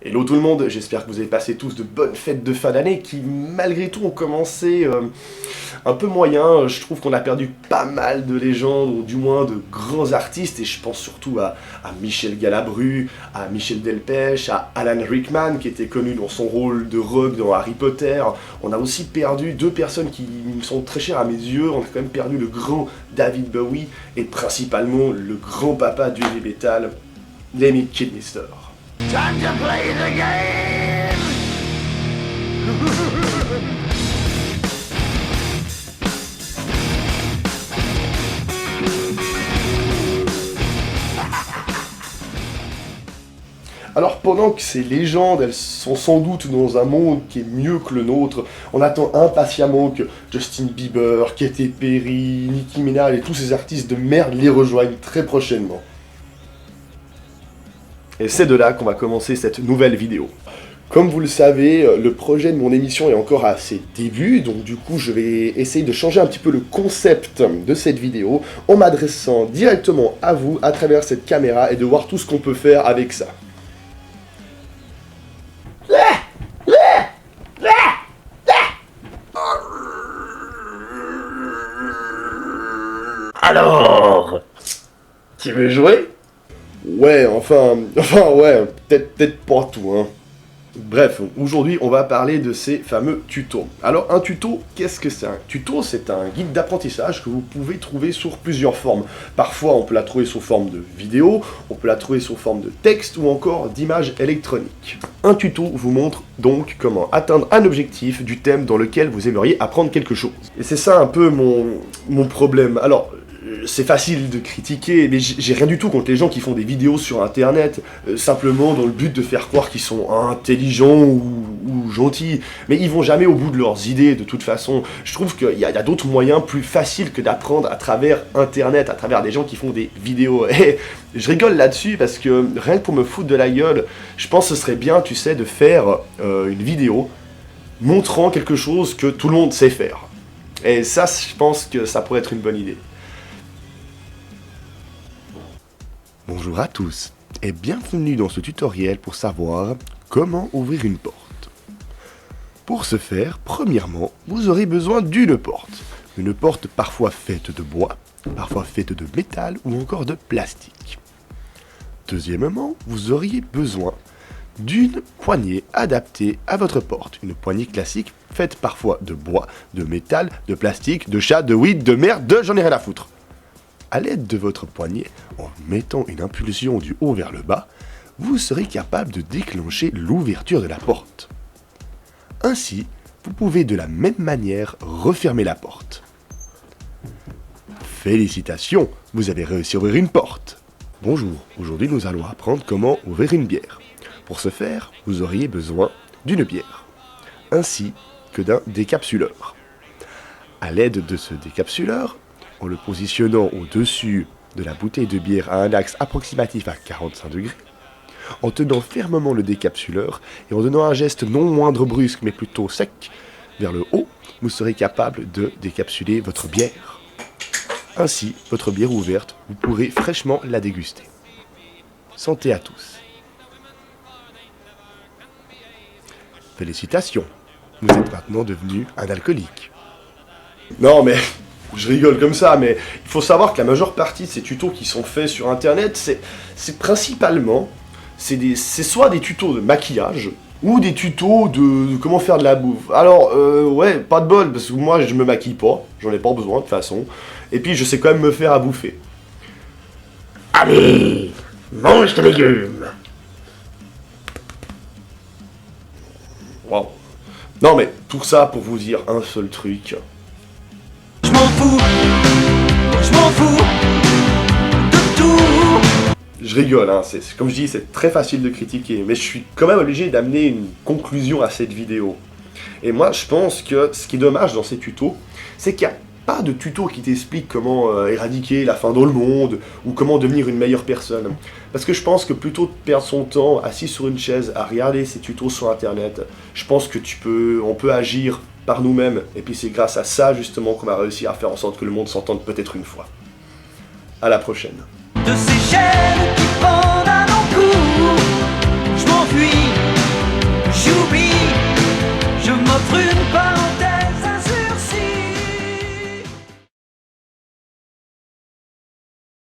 Hello tout le monde, j'espère que vous avez passé tous de bonnes fêtes de fin d'année qui malgré tout ont commencé un peu moyen. Je trouve qu'on a perdu pas mal de légendes, ou du moins de grands artistes, et je pense surtout à Michel Galabru, à Michel Delpech, à Alan Rickman qui était connu dans son rôle de Rogue dans Harry Potter. On a aussi perdu deux personnes qui me sont très chères à mes yeux. On a quand même perdu le grand David Bowie et principalement le grand papa du heavy metal, Lemmy Kilmister. Time to play the game! Alors pendant que ces légendes, elles sont sans doute dans un monde qui est mieux que le nôtre, on attend impatiemment que Justin Bieber, Katy Perry, Nicki Minaj et tous ces artistes de merde les rejoignent très prochainement. Et c'est de là qu'on va commencer cette nouvelle vidéo. Comme vous le savez, le projet de mon émission est encore à ses débuts, donc du coup je vais essayer de changer un petit peu le concept de cette vidéo en m'adressant directement à vous à travers cette caméra et de voir tout ce qu'on peut faire avec ça. Alors, tu veux jouer? Ouais, ouais, peut-être pas tout, hein. Bref, aujourd'hui, on va parler de ces fameux tutos. Alors, un tuto, qu'est-ce que c'est? Un tuto, c'est un guide d'apprentissage que vous pouvez trouver sur plusieurs formes. Parfois, on peut la trouver sous forme de vidéo, on peut la trouver sous forme de texte ou encore d'images électroniques. Un tuto vous montre donc comment atteindre un objectif du thème dans lequel vous aimeriez apprendre quelque chose. Et c'est ça un peu mon problème. Alors, c'est facile de critiquer, mais j'ai rien du tout contre les gens qui font des vidéos sur internet, simplement dans le but de faire croire qu'ils sont intelligents ou gentils, mais ils vont jamais au bout de leurs idées de toute façon. Je trouve qu'il y a d'autres moyens plus faciles que d'apprendre à travers internet, à travers des gens qui font des vidéos. Et je rigole là-dessus parce que rien que pour me foutre de la gueule, je pense que ce serait bien, tu sais, de faire une vidéo montrant quelque chose que tout le monde sait faire. Et ça, je pense que ça pourrait être une bonne idée. Bonjour à tous et bienvenue dans ce tutoriel pour savoir comment ouvrir une porte. Pour ce faire, premièrement, vous aurez besoin d'une porte. Une porte parfois faite de bois, parfois faite de métal ou encore de plastique. Deuxièmement, vous auriez besoin d'une poignée adaptée à votre porte. Une poignée classique faite parfois de bois, de métal, de plastique, de chat, de weed, de merde, j'en ai rien à foutre. A l'aide de votre poignet, en mettant une impulsion du haut vers le bas, vous serez capable de déclencher l'ouverture de la porte. Ainsi, vous pouvez de la même manière refermer la porte. Félicitations, vous avez réussi à ouvrir une porte. Bonjour, aujourd'hui nous allons apprendre comment ouvrir une bière. Pour ce faire, vous auriez besoin d'une bière, ainsi que d'un décapsuleur. A l'aide de ce décapsuleur, en le positionnant au-dessus de la bouteille de bière à un axe approximatif à 45 degrés, en tenant fermement le décapsuleur et en donnant un geste non moindre brusque mais plutôt sec vers le haut, vous serez capable de décapsuler votre bière. Ainsi, votre bière ouverte, vous pourrez fraîchement la déguster. Santé à tous. Félicitations, vous êtes maintenant devenu un alcoolique. Non mais... je rigole comme ça, mais il faut savoir que la majeure partie de ces tutos qui sont faits sur internet, c'est principalement, c'est soit des tutos de maquillage, ou des tutos de comment faire de la bouffe. Alors, ouais, pas de bol, parce que moi je me maquille pas, j'en ai pas besoin de toute façon, et puis je sais quand même me faire à bouffer. Allez, mange tes légumes! Wow. Non mais, tout ça pour vous dire un seul truc. Je m'en fous de tout. Je rigole, hein, comme je dis, c'est très facile de critiquer, mais je suis quand même obligé d'amener une conclusion à cette vidéo. Et moi, je pense que ce qui est dommage dans ces tutos, c'est qu'il n'y a pas de tuto qui t'explique comment éradiquer la faim dans le monde, ou comment devenir une meilleure personne. Parce que je pense que plutôt de perdre son temps assis sur une chaise à regarder ces tutos sur internet, je pense que on peut agir par nous-mêmes, et puis c'est grâce à ça justement qu'on va réussir à faire en sorte que le monde s'entende peut-être une fois. À la prochaine. De ces chaînes